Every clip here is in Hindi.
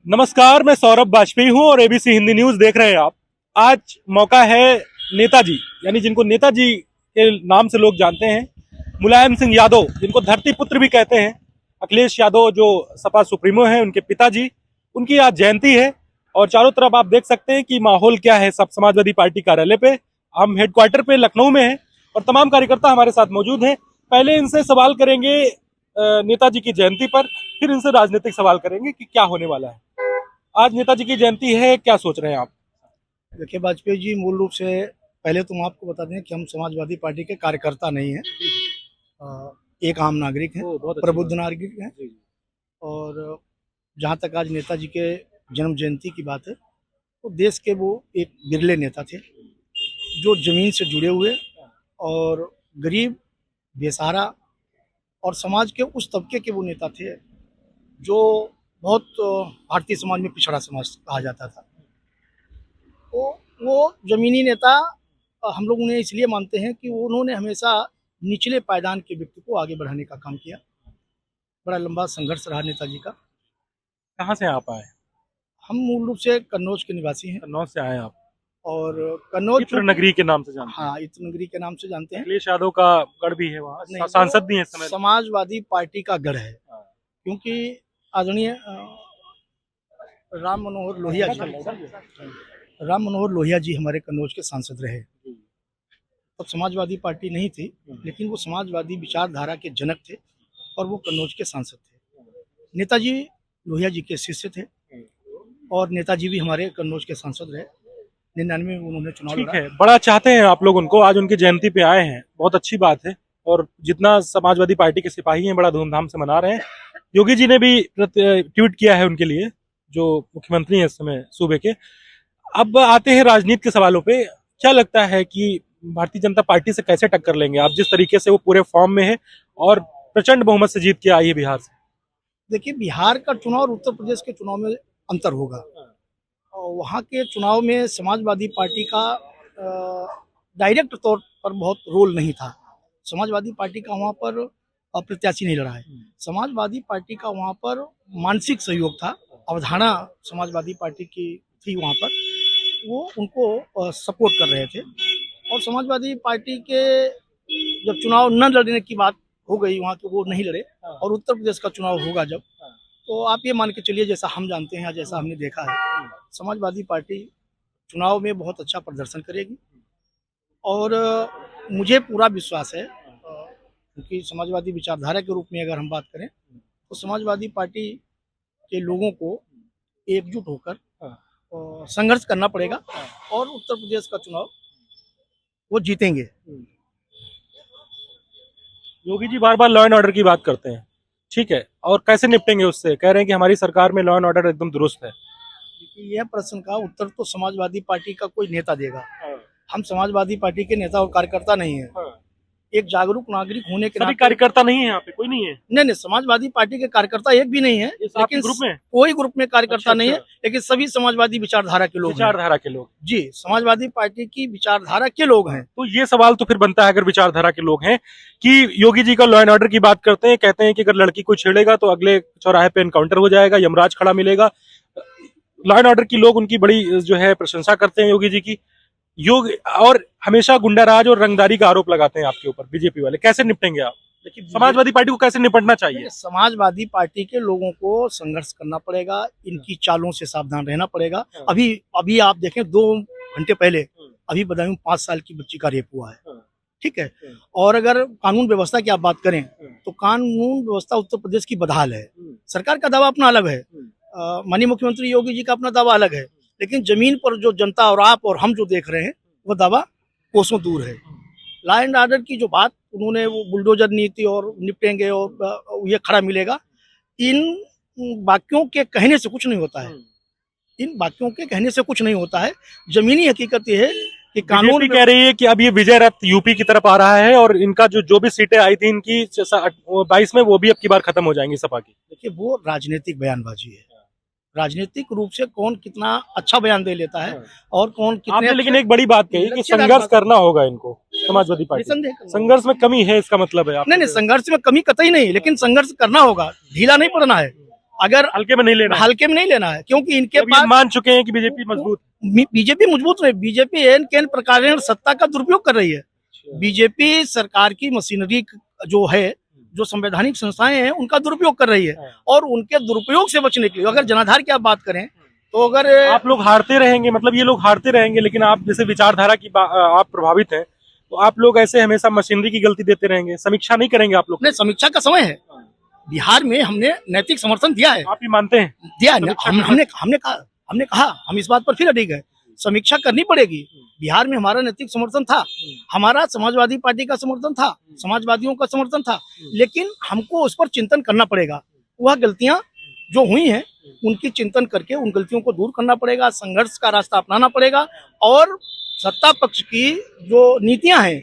नमस्कार, मैं सौरभ वाजपेयी हूं और एबीसी हिंदी न्यूज देख रहे हैं आप। आज मौका है नेताजी, यानी जिनको नेताजी के नाम से लोग जानते हैं, मुलायम सिंह यादव, जिनको धरती पुत्र भी कहते हैं, अखिलेश यादव जो सपा सुप्रीमो हैं, उनके पिताजी, उनकी आज जयंती है। और चारों तरफ आप देख सकते हैं कि माहौल क्या है। सब समाजवादी पार्टी कार्यालय पे, हम हेडक्वार्टर पे लखनऊ में हैं और तमाम कार्यकर्ता हमारे साथ मौजूद हैं। पहले इनसे सवाल करेंगे नेताजी की जयंती पर, फिर इनसे राजनीतिक सवाल करेंगे कि क्या होने वाला है। आज नेताजी की जयंती है, क्या सोच रहे हैं आप? देखिए वाजपेयी जी, मूल रूप से पहले तो हम आपको बता दें कि हम समाजवादी पार्टी के कार्यकर्ता नहीं हैं। एक आम नागरिक हैं, प्रबुद्ध नागरिक हैं। और जहाँ तक आज नेताजी के जन्म जयंती की बात है, तो देश के वो एक बिरले नेता थे जो जमीन से जुड़े हुए और गरीब, बेसहारा और समाज के उस तबके के वो नेता थे जो बहुत भारतीय समाज में पिछड़ा समाज कहा जाता था। तो वो जमीनी नेता हम लोग उन्हें इसलिए मानते हैं कि उन्होंने हमेशा निचले पायदान के व्यक्ति को आगे बढ़ाने का काम किया। बड़ा लंबा संघर्ष रहा नेताजी का। कहाँ से आप आए? हम मूल रूप से कन्नौज के निवासी हैं। कन्नौज से आए आप? और कन्नौज इत्र नगरी के नाम से जानते हैं? हाँ, इत्र नगरी के नाम से जानते हैं। अखिलेश यादव का गढ़ भी है वहाँ, नहीं, सांसद भी है इस समय। समाजवादी पार्टी का गढ़ है, क्योंकि आदरणीय राम मनोहर लोहिया जी हमारे कन्नौज के सांसद रहे। तब समाजवादी पार्टी नहीं थी, लेकिन वो समाजवादी विचारधारा के जनक थे और वो कन्नौज के सांसद थे। नेताजी लोहिया जी के शिष्य थे और नेताजी भी हमारे कन्नौज के सांसद रहे। 99 में उन्होंने चुनाव लड़ा। ठीक है, बड़ा चाहते हैं आप लोग उनको, आज उनकी जयंती पे आए हैं, बहुत अच्छी बात है। और जितना समाजवादी पार्टी के सिपाही हैं, बड़ा धूमधाम से मना रहे हैं। योगी जी ने भी ट्वीट किया है उनके लिए, जो मुख्यमंत्री हैं इस समय सूबे के। अब आते हैं राजनीति के सवालों पे। क्या लगता है कि भारतीय जनता पार्टी से कैसे टक्कर लेंगे आप, जिस तरीके से वो पूरे फॉर्म में है और प्रचंड बहुमत से जीत के आई है बिहार से? देखिए, बिहार का चुनाव और उत्तर प्रदेश के चुनाव में अंतर होगा। और वहाँ के चुनाव में समाजवादी पार्टी का डायरेक्ट तौर पर बहुत रोल नहीं था। समाजवादी पार्टी का वहाँ पर प्रत्याशी नहीं लड़ा है। समाजवादी पार्टी का वहाँ पर मानसिक सहयोग था। अवधारणा समाजवादी पार्टी की थी वहाँ पर, वो उनको सपोर्ट कर रहे थे। और समाजवादी पार्टी के जब चुनाव न लड़ने की बात हो गई वहाँ के, वो नहीं लड़े। और उत्तर प्रदेश का चुनाव होगा जब, तो आप ये मान के चलिए, जैसा हम जानते हैं, जैसा हमने देखा है, समाजवादी पार्टी चुनाव में बहुत अच्छा प्रदर्शन करेगी। और मुझे पूरा विश्वास है, क्योंकि समाजवादी विचारधारा के रूप में अगर हम बात करें तो समाजवादी पार्टी के लोगों को एकजुट होकर संघर्ष करना पड़ेगा और उत्तर प्रदेश का चुनाव वो जीतेंगे। योगी जी बार बार लॉ एंड ऑर्डर की बात करते हैं, ठीक है, और कैसे निपटेंगे उससे? कह रहे हैं कि हमारी सरकार में लॉ एंड ऑर्डर एकदम दुरुस्त है। यह प्रश्न का उत्तर तो समाजवादी पार्टी का कोई नेता देगा। हम समाजवादी पार्टी के नेता और कार्यकर्ता नहीं है। एक जागरूक नागरिक होने के नाते कार्यकर्ता नहीं है यहाँ पे, कोई नहीं है? नहीं, समाजवादी पार्टी के कार्यकर्ता एक भी नहीं है, लेकिन ग्रुप में कोई ग्रुप में कार्यकर्ता नहीं है, लेकिन सभी समाजवादी विचारधारा के लोग जी, समाजवादी पार्टी की विचारधारा के लोग हैं। तो ये सवाल तो फिर बनता है, अगर विचारधारा के लोग हैं, कि योगी जी का लॉ एंड ऑर्डर की बात करते हैं, कहते हैं कि अगर लड़की को छेड़ेगा तो अगले चौराहे पे एनकाउंटर हो जाएगा, यमराज खड़ा मिलेगा। लॉ एंड ऑर्डर की लोग उनकी बड़ी जो है प्रशंसा करते हैं योगी जी की। योग और हमेशा गुंडाराज और रंगदारी का आरोप लगाते हैं आपके ऊपर बीजेपी वाले। कैसे निपटेंगे आप? देखिए, समाजवादी पार्टी को कैसे निपटना चाहिए? समाजवादी पार्टी के लोगों को संघर्ष करना पड़ेगा, इनकी चालों से सावधान रहना पड़ेगा। अभी आप देखें, 2 घंटे पहले अभी बदायूं में 5 साल की बच्ची का रेप हुआ है, ठीक है। और अगर कानून व्यवस्था की आप बात करें तो कानून व्यवस्था उत्तर प्रदेश की बदहाल है। सरकार का दावा अपना अलग है, माननीय मुख्यमंत्री योगी जी का अपना दावा अलग है, लेकिन जमीन पर जो जनता और आप और हम जो देख रहे हैं, वो दावा कोसों दूर है। लॉ एंड ऑर्डर की जो बात उन्होंने, वो बुलडोजर नीति और निपटेंगे और ये खड़ा मिलेगा, इन वाक्यों के कहने से कुछ नहीं होता है। इन वाक्यों के कहने से कुछ नहीं होता है। जमीनी हकीकत ये है कि कानून कह रही है कि अब ये विजय रथ यूपी की तरफ आ रहा है और इनका जो भी सीटें आई थी इनकी 22 में, वो भी अब की बार खत्म हो जाएंगी सपा की। देखिए, वो राजनीतिक बयानबाजी है। राजनीतिक रूप से कौन कितना अच्छा बयान दे लेता है और कौन कितने। लेकिन एक बड़ी बात कही कि संघर्ष करना होगा इनको, समाजवादी पार्टी संघर्ष में कमी है, इसका मतलब है? नहीं, संघर्ष में कमी कतई नहीं, लेकिन संघर्ष करना होगा, ढीला नहीं पड़ना है। अगर हल्के में नहीं लेना, हल्के में नहीं लेना है, क्योंकि इनके अब ये पास मान चुके हैं कि बीजेपी मजबूत। बीजेपी मजबूत नहीं, बीजेपी एन केन प्रकार सत्ता का दुरुपयोग कर रही है। बीजेपी सरकार की मशीनरी जो है, जो संवैधानिक संस्थाएं हैं, उनका दुरुपयोग कर रही है। और उनके दुरुपयोग से बचने के लिए अगर जनाधार की आप बात करें तो अगर आप लोग हारते रहेंगे, मतलब ये लोग हारते रहेंगे, लेकिन आप जैसे विचारधारा की आप प्रभावित हैं, तो आप लोग ऐसे हमेशा मशीनरी की गलती देते रहेंगे, समीक्षा नहीं करेंगे आप लोग? नहीं, समीक्षा का समय है। बिहार में हमने नैतिक समर्थन दिया है, आप ही मानते हैं? दिया है। हमने कहा हम इस बात पर फिर अडिग है, समीक्षा करनी पड़ेगी। बिहार में हमारा नैतिक समर्थन था, हमारा समाजवादी पार्टी का समर्थन था, समाजवादियों का समर्थन था, लेकिन हमको उस पर चिंतन करना पड़ेगा। वह गलतियां जो हुई हैं उनकी चिंतन करके उन गलतियों को दूर करना पड़ेगा, संघर्ष का रास्ता अपनाना पड़ेगा। और सत्ता पक्ष की जो नीतियां हैं,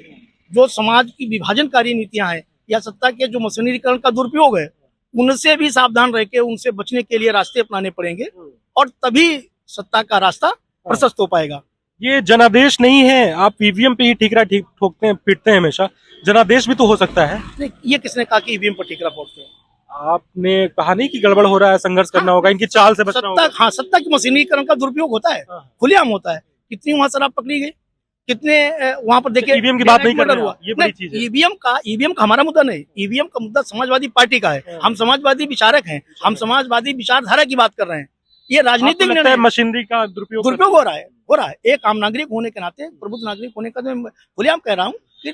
जो समाज की विभाजनकारी नीतियां हैं, या सत्ता के जो मशीनरीकरण का दुरुपयोग है, उनसे भी सावधान रह के उनसे बचने के लिए रास्ते अपनाने पड़ेंगे, और तभी सत्ता का रास्ता प्रशस्त हो पाएगा। ये जनादेश नहीं है, आप ईवीएम पे ही ठीकरा ठोकते हैं, पीटते हैं हमेशा, जनादेश भी तो हो सकता है। नहीं, ये किसने कहा कि ईवीएम पर ठीकरा फोड़ते हैं? आपने कहा नहीं कि गड़बड़ हो रहा है, संघर्ष करना होगा, इनकी चाल से बचना होगा। हाँ, सत्ता की मशीनीकरण का दुरुपयोग होता है, खुलेआम होता है। कितनी वहां शराब पकड़ी गई, कितने वहां पर देखिए ईवीएम की बात नहीं कर रहे हैं, ये बड़ी चीज है। ईवीएम का हमारा मुद्दा नहीं, ईवीएम का मुद्दा समाजवादी पार्टी का है। हम समाजवादी विचारक हैं, हम समाजवादी विचारधारा की बात कर रहे हैं। ये राजनीतिक निर्णय, मशीनरी का दुरुपयोग हो रहा है। एक आम नागरिक होने के नाते, प्रबुद्ध नागरिक होने का मैं खुलेआम कह रहा हूँ कि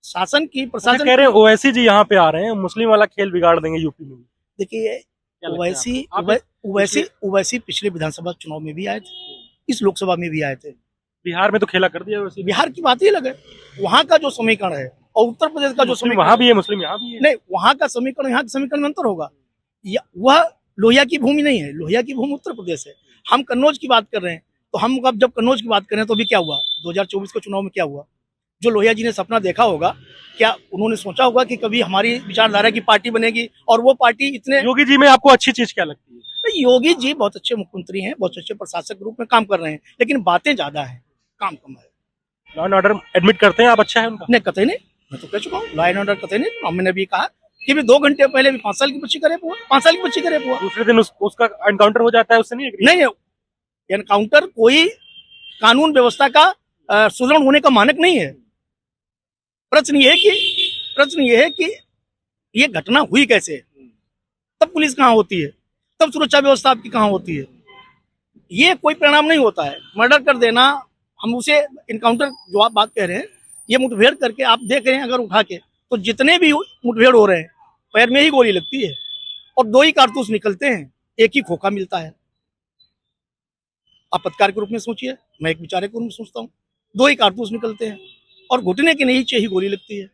शासन की, प्रशासन कह रहे हैं ओवैसी जी यहाँ पे आ रहे हैं, मुस्लिम वाला खेल बिगाड़ देंगे यूपी में। देखिए, ओवैसी पिछले विधानसभा चुनाव में भी आए थे, इस लोकसभा में भी आए थे। बिहार में तो खेला कर दिया वैसे। बिहार की बात ही अलग है, वहाँ का जो समीकरण है और उत्तर प्रदेश का जो समीकरण, वहाँ भी है मुस्लिम, यहाँ भी है। नहीं, वहाँ का समीकरण यहाँ के समीकरण में अंतर होगा। वह लोहिया की भूमि नहीं है, लोहिया की भूमि उत्तर प्रदेश है। हम कन्नौज की बात कर रहे हैं, तो हम अब जब कन्नौज की बात करें तो अभी क्या हुआ, 2024 के चुनाव में क्या हुआ? जो लोहिया जी ने सपना देखा होगा, क्या उन्होंने सोचा होगा कि कभी हमारी विचारधारा की पार्टी बनेगी? और वो पार्टी इतने, योगी जी में आपको अच्छी चीज क्या लगती है? योगी जी बहुत अच्छे मुख्यमंत्री हैं, बहुत अच्छे प्रशासक के रूप में काम कर रहे हैं, लेकिन बातें ज्यादा है, काम कम है। लॉ एंड ऑर्डर एडमिट करते हैं आप, अच्छा है उनका? नहीं, कतई नहीं, मैं तो कह चुका हूँ, लॉ एंड ऑर्डर कतई नहीं। मैंने भी कहा कि भी 2 घंटे पहले भी 5 साल की बच्ची का रेप हुआ, 5 साल की बच्ची का रेप हुआ, दूसरे दिन उसका एनकाउंटर हो जाता है, उससे नहीं एग्री? नहीं, एनकाउंटर कोई कानून व्यवस्था का सुदृढ़ होने का मानक नहीं है। प्रश्न ये है कि ये घटना हुई कैसे, तब पुलिस कहाँ होती है, तब सुरक्षा व्यवस्था आपकी कहाँ होती है? ये कोई परिणाम नहीं होता है। मर्डर कर देना, हम उसे इनकाउंटर जो आप बात कह रहे हैं, ये मुठभेड़ करके आप देख रहे हैं अगर उठा के, तो जितने भी मुठभेड़ हो रहे हैं पैर में ही गोली लगती है और 2 ही कारतूस निकलते हैं, एक ही खोखा मिलता है। आप पत्रकार के रूप में सोचिए, मैं एक विचारक के रूप में सोचता हूँ, 2 ही कारतूस निकलते हैं और घुटने के नीचे ही गोली लगती है।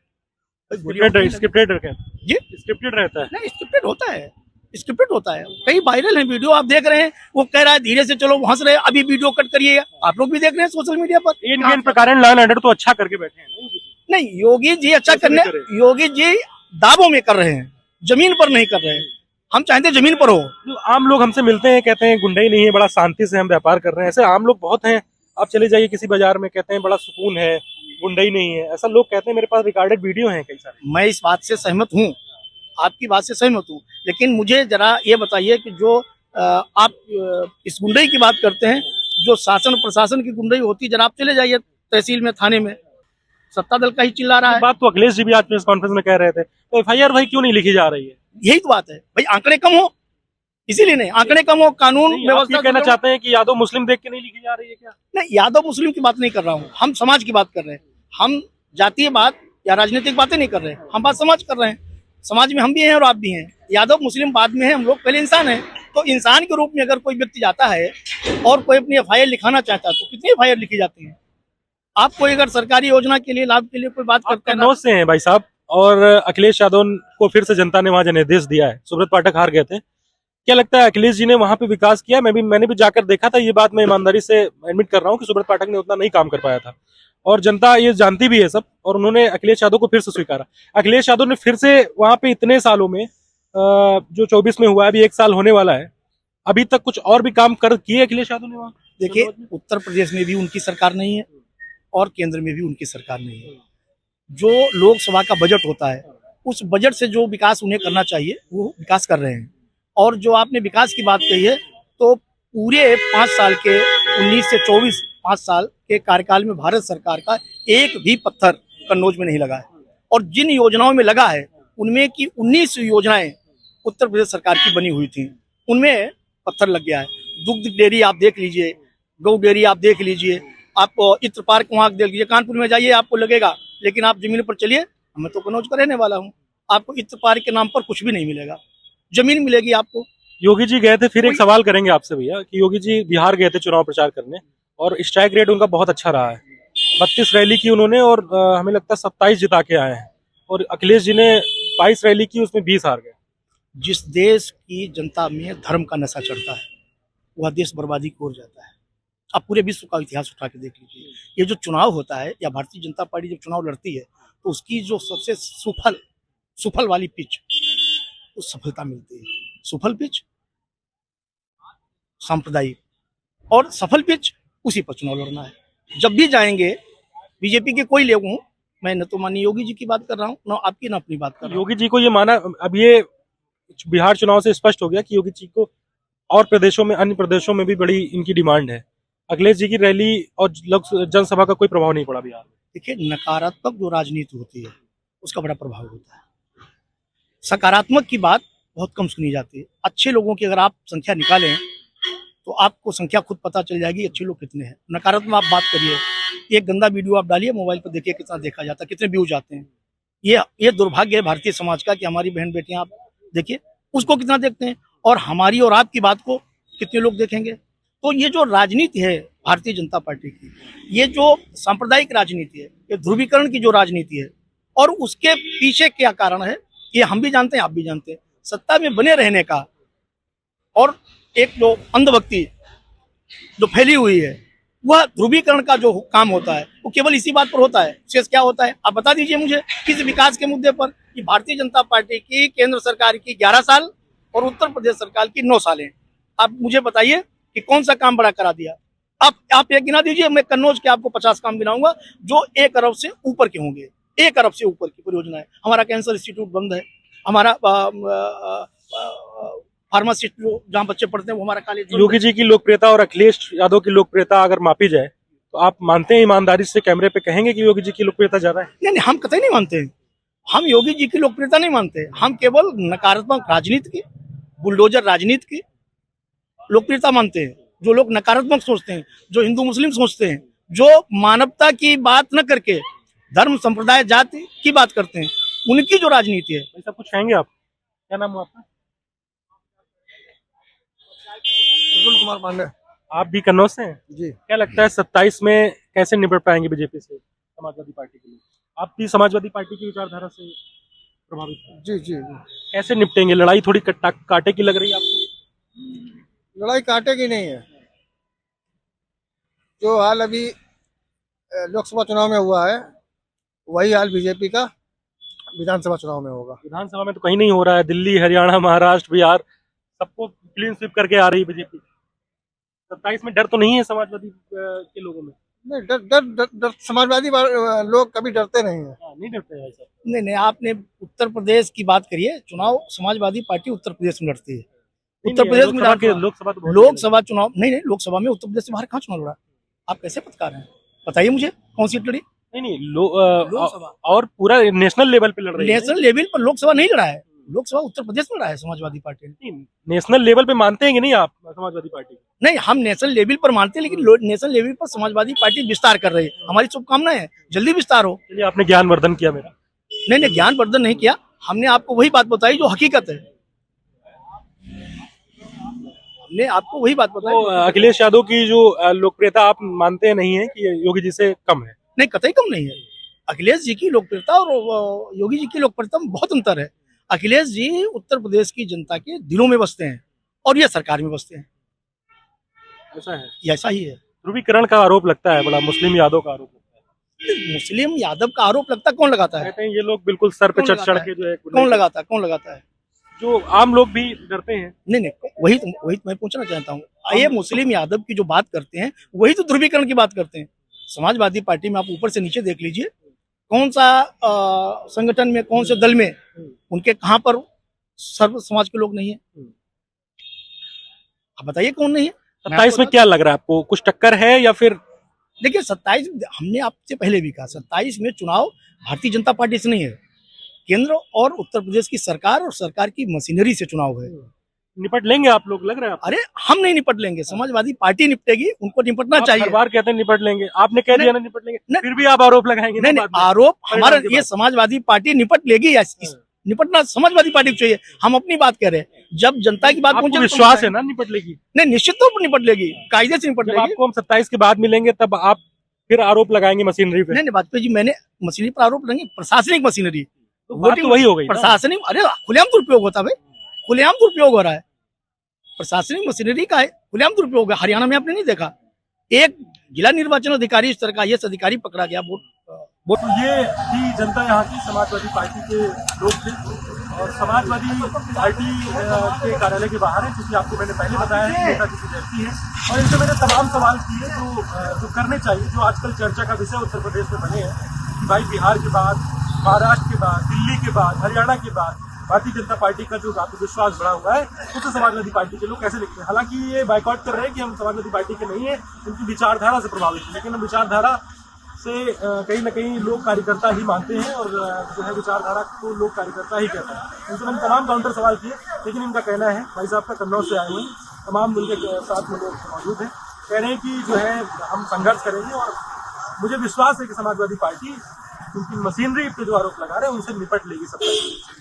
स्क्रिप्टेड रहता है जी, स्क्रिप्टेड रहता है। नहीं, स्क्रिप्टेड होता है। कई वायरल है वीडियो, आप देख रहे हैं, वो कह रहा है धीरे से चलो, हंस रहे, अभी वीडियो कट करिए, आप लोग भी देख रहे हैं सोशल मीडिया पर। इन प्रकार लॉ एंड ऑर्डर तो अच्छा करके बैठे हैं। नहीं, योगी जी अच्छा करने, योगी जी दावों में कर रहे हैं, जमीन पर नहीं कर रहे हैं। हम चाहते हैं जमीन पर हो। जो आम लोग हमसे मिलते हैं, कहते हैं गुंडा ही नहीं है, बड़ा शांति से हम व्यापार कर रहे हैं, ऐसे आम लोग बहुत हैं। आप चले जाइए किसी बाजार में, कहते हैं बड़ा सुकून है, गुंडा ही नहीं है, ऐसा लोग कहते हैं। मेरे पास रिकॉर्डेड वीडियो हैं कई सारे। मैं इस बात से सहमत हूँ, आपकी बात से सहमत हूँ, लेकिन मुझे जरा ये बताइए कि जो आप इस गुंडई की बात करते हैं, जो शासन प्रशासन की गुंडई होती है, जरा आप चले जाइए तहसील में, थाने में, सत्ता दल का ही चिल्ला रहा है। बात तो अखिलेश जी भी आज प्रेस कॉन्फ्रेंस में कह रहे थे, तो एफआईआर भाई क्यों नहीं लिखी जा रही है? यही तो बात है भाई, आंकड़े कम हो, इसीलिए नहीं, आंकड़े कम हो, कानून व्यवस्था। कहना चाहते हैं कि यादव मुस्लिम देख के नहीं लिखी जा रही है क्या? नहीं, यादव मुस्लिम की बात नहीं कर रहा हूँ, हम समाज की बात कर रहे हैं। हम जातीय बात या राजनीतिक बातें नहीं कर रहे हैं, हम बात समाज कर रहे हैं। समाज में हम भी हैं और आप भी हैं। यादव मुस्लिम बाद में है, हम लोग पहले इंसान हैं। तो इंसान के रूप में अगर कोई व्यक्ति जाता है और कोई अपनी एफआईआर लिखाना चाहता है, तो कितनी एफआईआर लिखी जाती है? आप कोई अगर सरकारी योजना के लिए, लाभ के लिए कोई बात करते हैं, कन्नौज से हैं भाई साहब, और अखिलेश यादव को फिर से जनता ने वहां जनादेश दिया है। सुब्रत पाठक हार गए थे, क्या लगता है अखिलेश जी ने वहां पे विकास किया? मैंने भी जाकर देखा था, ये बात मैं ईमानदारी से एडमिट कर रहा हूँ कि सुब्रत पाठक ने उतना नहीं काम कर पाया था, और जनता ये जानती भी है सब, और उन्होंने अखिलेश यादव को फिर से स्वीकारा। अखिलेश यादव ने फिर से वहां पे इतने सालों में, जो 24 में हुआ है, अभी 1 साल होने वाला है, अभी तक कुछ और भी काम कर किए अखिलेश यादव ने वहां? देखिए, उत्तर प्रदेश में भी उनकी सरकार नहीं है और केंद्र में भी उनकी सरकार नहीं है। जो लोकसभा का बजट होता है, उस बजट से जो विकास उन्हें करना चाहिए वो विकास कर रहे हैं, और जो आपने विकास की बात कही है, तो पूरे 5 साल के 19 से 24 5 साल के कार्यकाल में भारत सरकार का एक भी पत्थर कन्नौज में नहीं लगा है। और जिन योजनाओं में लगा है उनमें की 19 योजनाएं उत्तर प्रदेश सरकार की बनी हुई थी, उनमें पत्थर लग गया है। दुग्ध डेयरी आप देख लीजिए, गौ डेयरी आप देख लीजिए, आप इत्र पार्क वहाँ देख लीजिए, कानपुर में जाइए आपको लगेगा, लेकिन आप जमीन पर चलिए, मैं तो कन्नौज का रहने वाला हूँ, आपको इत्र पार्क के नाम पर कुछ भी नहीं मिलेगा, जमीन मिलेगी आपको। योगी जी गए थे, फिर एक सवाल करेंगे आपसे भैया कि योगी जी बिहार गए थे चुनाव प्रचार करने और स्ट्राइक रेट उनका बहुत अच्छा रहा है। 32 रैली की उन्होंने और हमें लगता है 27 जिता के आए हैं, और अखिलेश जी ने 22 रैली की, उसमें 20 हार गए। जिस देश की जनता में धर्म का नशा चढ़ता है वह देश बर्बादी की ओर जाता है। आप पूरे विश्व का इतिहास उठा के देख लीजिए, ये जो चुनाव होता है या भारतीय जनता पार्टी जब चुनाव लड़ती है तो उसकी जो सबसे सुफल वाली पिच, उस सफलता मिलती है। सुफल पिच सांप्रदायिक, और सफल पिच उसी पर चुनाव लड़ना है। जब भी जाएंगे बीजेपी के कोई लोग हों, मैं न तो माननीय योगी जी की बात कर रहा हूँ, न आपकी न अपनी बात कर रहा हूँ। योगी जी को ये माना, अब ये बिहार चुनाव से स्पष्ट हो गया कि योगी जी को और प्रदेशों में, अन्य प्रदेशों में भी बड़ी इनकी डिमांड है। अखिलेश जी की रैली और जनसभा का कोई प्रभाव नहीं पड़ा बिहार में। देखिए, नकारात्मक जो राजनीति होती है उसका बड़ा प्रभाव होता है, सकारात्मक की बात बहुत कम सुनी जाती है। अच्छे लोगों की अगर आप संख्या निकालें तो आपको संख्या खुद पता चल जाएगी अच्छे लोग कितने हैं। नकारात्मक आप बात करिए, एक गंदा वीडियो आप डालिए मोबाइल पर, देखिए कितना देखा जाता है, कितने व्यूज आते हैं। ये दुर्भाग्य है भारतीय समाज का कि हमारी बहन बेटियां, आप देखिए उसको कितना देखते हैं और हमारी और आपकी बात को कितने लोग देखेंगे। तो ये जो राजनीति है भारतीय जनता पार्टी की, ये जो सांप्रदायिक राजनीति है, ये ध्रुवीकरण की जो राजनीति है, और उसके पीछे क्या कारण है ये हम भी जानते हैं, आप भी जानते हैं। सत्ता में बने रहने का और एक जो अंधभक्ति जो फैली हुई है, वह ध्रुवीकरण का जो काम होता है वो केवल इसी बात पर होता है। शेष क्या होता है आप बता दीजिए मुझे, किस विकास के मुद्दे पर? कि भारतीय जनता पार्टी की केंद्र सरकार की 11 साल और उत्तर प्रदेश सरकार की 9 सालें, आप मुझे बताइए कि कौन सा काम बड़ा करा दिया? आप एक गिना दीजिए, मैं कन्नौज के आपको 50 काम गिनाऊंगा जो 1 अरब से ऊपर के होंगे। 1 अरब से ऊपर की परियोजना है। हमारा कैंसर इंस्टीट्यूट बंद है, हमारा फार्मासिस्ट जो जहाँ बच्चे पढ़ते हैं वो हमारा कॉलेज। योगी जी की लोकप्रियता और अखिलेश यादव की लोकप्रियता अगर मापी जाए तो आप मानते हैं, ईमानदारी से कैमरे पे कहेंगे कि योगी जी की लोकप्रियता ज्यादा है? नहीं, हम कतई नहीं मानते हैं। हम योगी जी की लोकप्रियता नहीं मानते। हम केवल नकारात्मक राजनीति की, बुलडोजर राजनीति की लोकप्रियता मानते हैं। जो लोग नकारात्मक सोचते हैं, जो हिंदू मुस्लिम सोचते हैं, जो मानवता की बात न करके धर्म संप्रदाय जाति की बात करते हैं, उनकी जो राजनीति है। ऐसा कुछ कहेंगे आप? क्या नाम है आपका? कुमार पांडे। आप भी कन्नौज से हैं जी। क्या लगता है 27 में कैसे निपट पाएंगे बीजेपी से समाजवादी पार्टी के लोग? आप भी समाजवादी पार्टी की विचारधारा से प्रभावित हैं? जी जी। कैसे निपटेंगे? लड़ाई थोड़ी कांटे की लग रही है आपको? लड़ाई कांटे की नहीं है। जो हाल अभी लोकसभा चुनाव में हुआ है वही हाल बीजेपी का विधानसभा चुनाव में होगा। विधानसभा में तो कहीं नहीं हो रहा है। दिल्ली, हरियाणा, महाराष्ट्र, बिहार सबको क्लीन स्वीप करके आ रही है बीजेपी। 27 में डर तो नहीं है समाजवादी के लोगों में? नहीं, डर समाजवादी लोग कभी डरते नहीं है। नहीं डरते हैं ऐसा? नहीं, आपने उत्तर प्रदेश की बात करिए। चुनाव समाजवादी पार्टी उत्तर प्रदेश में लड़ती है। उत्तर प्रदेश में लोकसभा चुनाव नहीं, लोकसभा में उत्तर प्रदेश से बाहर कहाँ चुनाव लड़ा? आप कैसे पत्रकार हैं, बताइए मुझे, कौन सी लड़ी? नहीं लोकसभा और पूरा नेशनल लेवल पे लड़ रही है। नेशनल लेवल पर लोकसभा नहीं लड़ा है, लोकसभा उत्तर प्रदेश में लड़ा है समाजवादी पार्टी ने। नेशनल लेवल पे मानते हैं कि नहीं आप समाजवादी पार्टी? नहीं, हम नेशनल लेवल पर मानते हैं, लेकिन नेशनल लेवल पर समाजवादी पार्टी विस्तार कर रही है। हमारी शुभकामनाएं है जल्दी विस्तार हो। चलिए, आपने ज्ञानवर्धन किया मेरा। नहीं, ज्ञानवर्धन नहीं किया, हमने आपको वही बात बताई जो हकीकत है। हमने आपको वही बात बताई। तो अखिलेश यादव की जो लोकप्रियता आप मानते नहीं है कि योगी जी से कम है? नहीं, कतई कम नहीं है। अखिलेश जी की लोकप्रियता और योगी जी की लोकप्रियता में बहुत अंतर है। अखिलेश जी उत्तर प्रदेश की जनता के दिलों में बसते हैं और ये सरकार में बसते हैं। ऐसा है? ऐसा ही है। ध्रुवीकरण का आरोप लगता है बड़ा, मुस्लिम यादव का आरोप लगता है। मुस्लिम यादव का आरोप लगता है? कौन लगाता है? कहते हैं ये लोग बिल्कुल सर पे चढ़ के जो है। कौन लगाता है? जो आम लोग भी डरते हैं। नहीं, वही मैं पूछना चाहता हूँ। ये मुस्लिम यादव की जो बात करते हैं वही तो ध्रुवीकरण की बात करते हैं। समाजवादी पार्टी में आप ऊपर से नीचे देख लीजिए, कौन सा संगठन में, कौन से दल में उनके कहां पर सर्व समाज के लोग नहीं है? आप बताइए कौन नहीं है? मैं 27 आपको में क्या लग रहा है आपको, कुछ टक्कर है या फिर? देखिए 27, हमने आपसे पहले भी कहा 27 में चुनाव भारतीय जनता पार्टी से नहीं है, केंद्र और उत्तर प्रदेश की सरकार और सरकार की मशीनरी से चुनाव है। निपट लेंगे आप लोग, लग रहा है आपको? अरे हम नहीं निपट लेंगे, समाजवादी पार्टी निपटेगी, उनको निपटना आप चाहिए। हर बार कहते हैं निपट लेंगे, आपने कह दिया ना निपट लेंगे, नहीं। फिर भी आप आरोप लगाएंगे नहीं ना नहीं, बाद में? आरोप हमारा परिणाम के ये बाद। समाजवादी पार्टी निपट लेगी या निपटना समाजवादी पार्टी को चाहिए, हम अपनी बात कह रहे हैं। जब जनता की बात आपको पहुंचेगी तो विश्वास है ना निपट लेगी? नहीं, निश्चित तौर पर निपट लेगी, कायदे से निपट जब लेगी। आपको हम 27 के बाद मिलेंगे तब आप फिर आरोप लगाएंगे मशीनरी पे? नहीं नहीं, वाजपेयी जी, मैंने मशीनरी पर आरोप नहीं, प्रशासनिक मशीनरी, तो बात तो वही हो गई ना। प्रशासनिक, अरे खुलेआम दुरुपयोग होता है भाई, खुलेआम दुरुपयोग हो रहा है, प्रशासनिक मशीनरी का है, खुलेआम दुरुपयोग है। हरियाणा में आपने नहीं देखा, एक जिला निर्वाचन अधिकारी, स्तर का आईएएस अधिकारी पकड़ा गया वोट। तो ये थी जनता यहाँ की समाजवादी पार्टी के लोग थे, और समाजवादी पार्टी के कार्यालय के बाहर है, क्योंकि आपको मैंने पहले बताया है कि नेताजी की जयंती है, और इनसे मैंने तमाम सवाल किए जो करने चाहिए, जो आजकल चर्चा का विषय उत्तर प्रदेश में बने हैं कि भाई बिहार के बाद, महाराष्ट्र के बाद, दिल्ली के बाद, हरियाणा के बाद भारतीय जनता पार्टी का जो आत्मविश्वास बढ़ा हुआ है, उसे समाजवादी पार्टी के लोग कैसे लिखते हैं। हालांकि ये बाइकआउट कर रहे हैं कि हम समाजवादी पार्टी के नहीं है, उनकी विचारधारा से प्रभावित है, लेकिन हम विचारधारा से कहीं ना कहीं लोग कार्यकर्ता ही मानते हैं, और जो है विचारधारा को लोग कार्यकर्ता ही कहते हैं। उनसे मैंने तमाम काउंटर सवाल किए, लेकिन इनका कहना है, भाई साहब का कन्नौज से आए हुए हैं, तमाम उनके साथ में लोग मौजूद हैं, कह रहे हैं कि जो है हम संघर्ष करेंगे, और मुझे विश्वास है कि समाजवादी पार्टी उनकी मशीनरी पे जो आरोप लगा रहे हैं उनसे निपट लेगी सबका।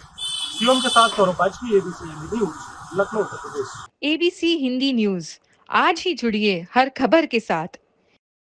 सीएम के साथ Saurabh Bajpayee, ABC Hindi news, Lucknow, Uttar Pradesh. ABC Hindi news, आज ही जुड़िए हर खबर के साथ।